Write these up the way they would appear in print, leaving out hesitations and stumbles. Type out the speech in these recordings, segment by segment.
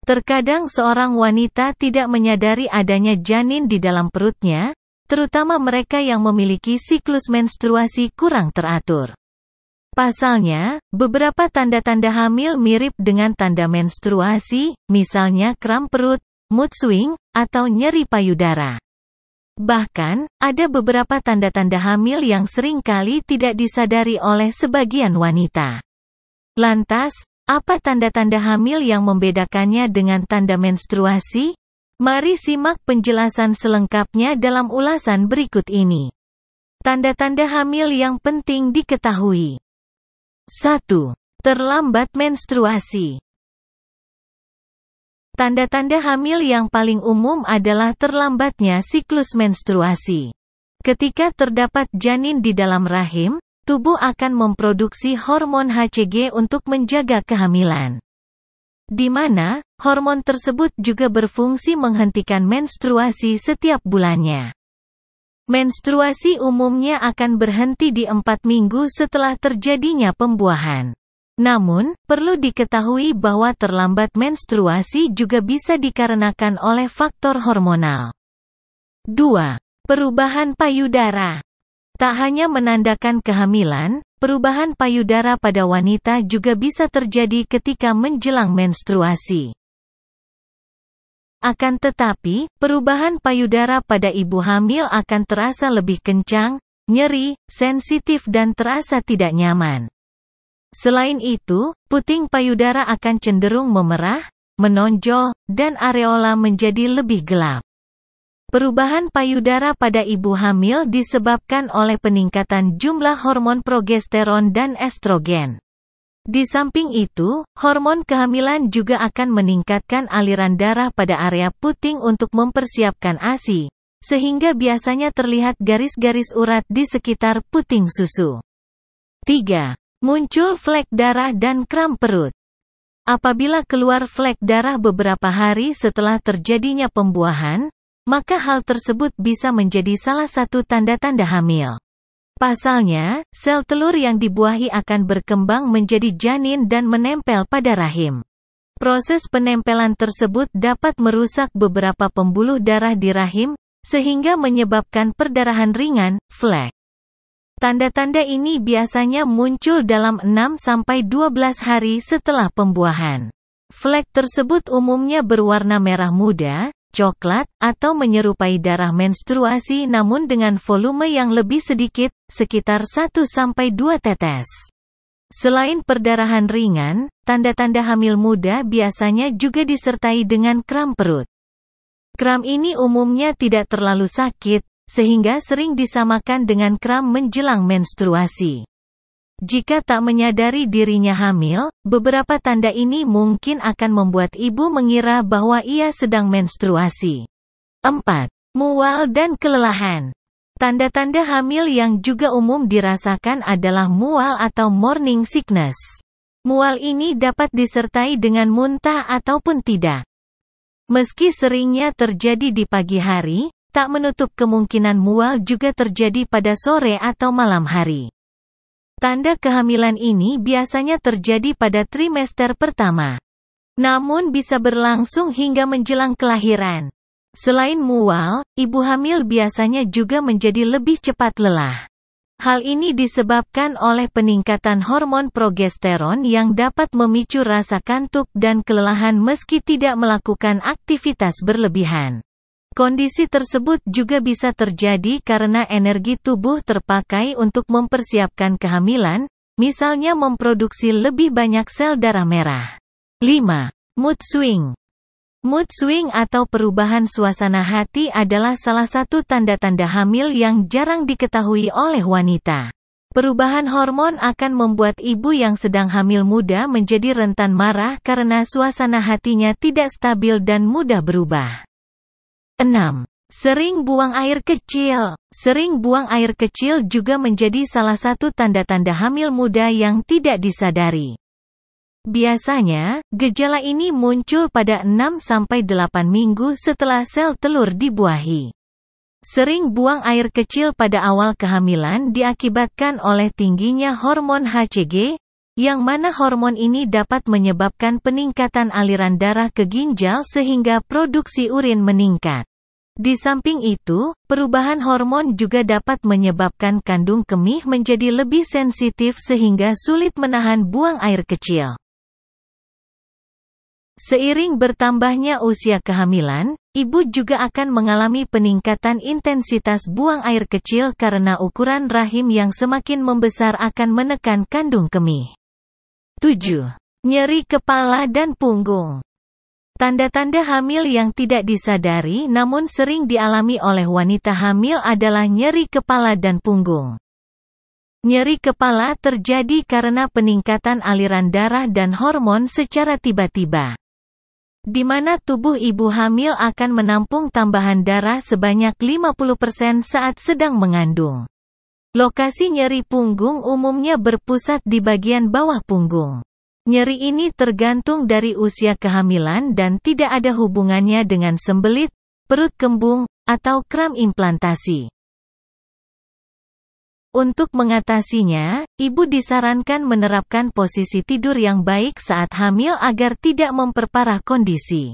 Terkadang seorang wanita tidak menyadari adanya janin di dalam perutnya, terutama mereka yang memiliki siklus menstruasi kurang teratur. Pasalnya, beberapa tanda-tanda hamil mirip dengan tanda menstruasi, misalnya kram perut, mood swing, atau nyeri payudara. Bahkan, ada beberapa tanda-tanda hamil yang seringkali tidak disadari oleh sebagian wanita. Lantas, apa tanda-tanda hamil yang membedakannya dengan tanda menstruasi? Mari simak penjelasan selengkapnya dalam ulasan berikut ini. Tanda-tanda hamil yang penting diketahui. 1. Terlambat menstruasi. Tanda-tanda hamil yang paling umum adalah terlambatnya siklus menstruasi. Ketika terdapat janin di dalam rahim, tubuh akan memproduksi hormon HCG untuk menjaga kehamilan. Di mana, hormon tersebut juga berfungsi menghentikan menstruasi setiap bulannya. Menstruasi umumnya akan berhenti di 4 minggu setelah terjadinya pembuahan. Namun, perlu diketahui bahwa terlambat menstruasi juga bisa dikarenakan oleh faktor hormonal. 2. Perubahan payudara. Tak hanya menandakan kehamilan, perubahan payudara pada wanita juga bisa terjadi ketika menjelang menstruasi. Akan tetapi, perubahan payudara pada ibu hamil akan terasa lebih kencang, nyeri, sensitif dan terasa tidak nyaman. Selain itu, puting payudara akan cenderung memerah, menonjol, dan areola menjadi lebih gelap. Perubahan payudara pada ibu hamil disebabkan oleh peningkatan jumlah hormon progesteron dan estrogen. Di samping itu, hormon kehamilan juga akan meningkatkan aliran darah pada area puting untuk mempersiapkan ASI, sehingga biasanya terlihat garis-garis urat di sekitar puting susu. 3. Muncul flek darah dan kram perut. Apabila keluar flek darah beberapa hari setelah terjadinya pembuahan, maka hal tersebut bisa menjadi salah satu tanda-tanda hamil. Pasalnya, sel telur yang dibuahi akan berkembang menjadi janin dan menempel pada rahim. Proses penempelan tersebut dapat merusak beberapa pembuluh darah di rahim, sehingga menyebabkan perdarahan ringan, flek. Tanda-tanda ini biasanya muncul dalam 6-12 hari setelah pembuahan. Flek tersebut umumnya berwarna merah muda, coklat, atau menyerupai darah menstruasi namun dengan volume yang lebih sedikit, sekitar 1-2 tetes. Selain perdarahan ringan, tanda-tanda hamil muda biasanya juga disertai dengan kram perut. Kram ini umumnya tidak terlalu sakit, sehingga sering disamakan dengan kram menjelang menstruasi. Jika tak menyadari dirinya hamil, beberapa tanda ini mungkin akan membuat ibu mengira bahwa ia sedang menstruasi. 4. Mual dan kelelahan. Tanda-tanda hamil yang juga umum dirasakan adalah mual atau morning sickness. Mual ini dapat disertai dengan muntah ataupun tidak. Meski seringnya terjadi di pagi hari, tak menutup kemungkinan mual juga terjadi pada sore atau malam hari. Tanda kehamilan ini biasanya terjadi pada trimester pertama. Namun bisa berlangsung hingga menjelang kelahiran. Selain mual, ibu hamil biasanya juga menjadi lebih cepat lelah. Hal ini disebabkan oleh peningkatan hormon progesteron yang dapat memicu rasa kantuk dan kelelahan meski tidak melakukan aktivitas berlebihan. Kondisi tersebut juga bisa terjadi karena energi tubuh terpakai untuk mempersiapkan kehamilan, misalnya memproduksi lebih banyak sel darah merah. 5. Mood swing. Mood swing atau perubahan suasana hati adalah salah satu tanda-tanda hamil yang jarang diketahui oleh wanita. Perubahan hormon akan membuat ibu yang sedang hamil muda menjadi rentan marah karena suasana hatinya tidak stabil dan mudah berubah. 6. Sering buang air kecil. Sering buang air kecil juga menjadi salah satu tanda-tanda hamil muda yang tidak disadari. Biasanya, gejala ini muncul pada 6-8 minggu setelah sel telur dibuahi. Sering buang air kecil pada awal kehamilan diakibatkan oleh tingginya hormon HCG, yang mana hormon ini dapat menyebabkan peningkatan aliran darah ke ginjal sehingga produksi urin meningkat. Di samping itu, perubahan hormon juga dapat menyebabkan kandung kemih menjadi lebih sensitif sehingga sulit menahan buang air kecil. Seiring bertambahnya usia kehamilan, ibu juga akan mengalami peningkatan intensitas buang air kecil karena ukuran rahim yang semakin membesar akan menekan kandung kemih. 7. Nyeri kepala dan punggung. Tanda-tanda hamil yang tidak disadari namun sering dialami oleh wanita hamil adalah nyeri kepala dan punggung. Nyeri kepala terjadi karena peningkatan aliran darah dan hormon secara tiba-tiba, di mana tubuh ibu hamil akan menampung tambahan darah sebanyak 50% saat sedang mengandung. Lokasi nyeri punggung umumnya berpusat di bagian bawah punggung. Nyeri ini tergantung dari usia kehamilan dan tidak ada hubungannya dengan sembelit, perut kembung, atau kram implantasi. Untuk mengatasinya, ibu disarankan menerapkan posisi tidur yang baik saat hamil agar tidak memperparah kondisi.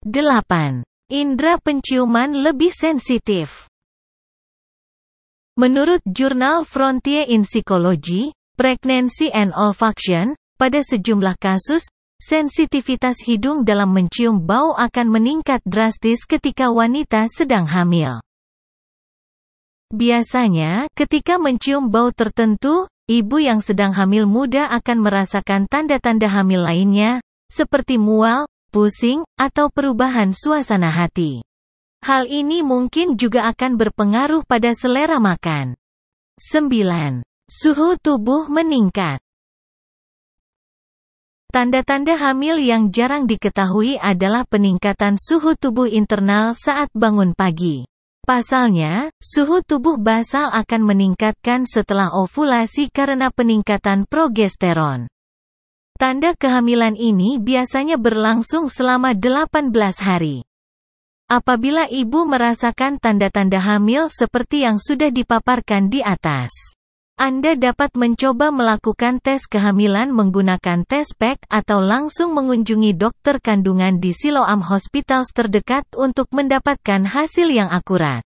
8. Indera penciuman lebih sensitif. Menurut jurnal Frontier in Psychology, Pregnancy and Olfaction, pada sejumlah kasus, sensitivitas hidung dalam mencium bau akan meningkat drastis ketika wanita sedang hamil. Biasanya, ketika mencium bau tertentu, ibu yang sedang hamil muda akan merasakan tanda-tanda hamil lainnya, seperti mual, pusing, atau perubahan suasana hati. Hal ini mungkin juga akan berpengaruh pada selera makan. 9. Suhu tubuh meningkat. Tanda-tanda hamil yang jarang diketahui adalah peningkatan suhu tubuh internal saat bangun pagi. Pasalnya, suhu tubuh basal akan meningkatkan setelah ovulasi karena peningkatan progesteron. Tanda kehamilan ini biasanya berlangsung selama 18 hari. Apabila ibu merasakan tanda-tanda hamil seperti yang sudah dipaparkan di atas, Anda dapat mencoba melakukan tes kehamilan menggunakan tes pack atau langsung mengunjungi dokter kandungan di Siloam Hospitals terdekat untuk mendapatkan hasil yang akurat.